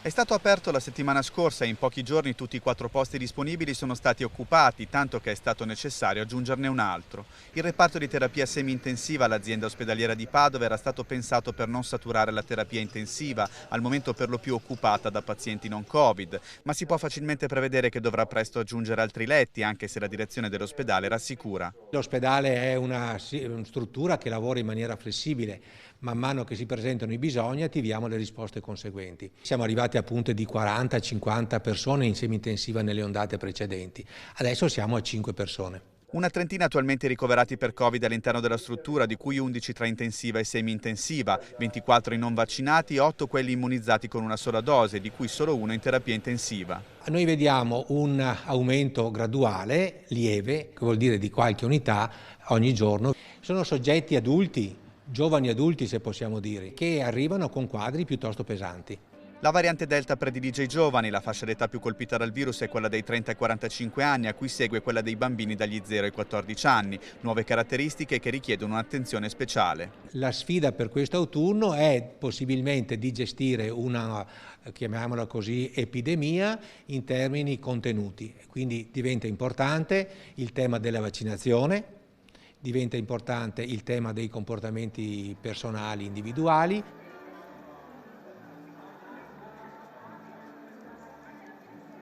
È stato aperto la settimana scorsa e in pochi giorni tutti i 4 posti disponibili sono stati occupati, tanto che è stato necessario aggiungerne un altro. Il reparto di terapia semi-intensiva all'azienda ospedaliera di Padova era stato pensato per non saturare la terapia intensiva, al momento per lo più occupata da pazienti non Covid, ma si può facilmente prevedere che dovrà presto aggiungere altri letti, anche se la direzione dell'ospedale rassicura. L'ospedale è una struttura che lavora in maniera flessibile, man mano che si presentano i bisogni attiviamo le risposte conseguenti. Siamo arrivati a punte di 40-50 persone in semi-intensiva nelle ondate precedenti, adesso siamo a 5 persone. Una trentina attualmente ricoverati per Covid all'interno della struttura, di cui 11 tra intensiva e semi-intensiva, 24 i non vaccinati e 8 quelli immunizzati con una sola dose, di cui solo uno in terapia intensiva. Noi vediamo un aumento graduale, lieve, che vuol dire di qualche unità ogni giorno. Sono soggetti adulti, giovani adulti se possiamo dire, che arrivano con quadri piuttosto pesanti. La variante Delta predilige i giovani, la fascia d'età più colpita dal virus è quella dei 30 ai 45 anni, a cui segue quella dei bambini dagli 0 ai 14 anni, nuove caratteristiche che richiedono un'attenzione speciale. La sfida per quest'autunno è possibilmente di gestire una, chiamiamola così, epidemia in termini contenuti. Quindi diventa importante il tema della vaccinazione, diventa importante il tema dei comportamenti personali individuali.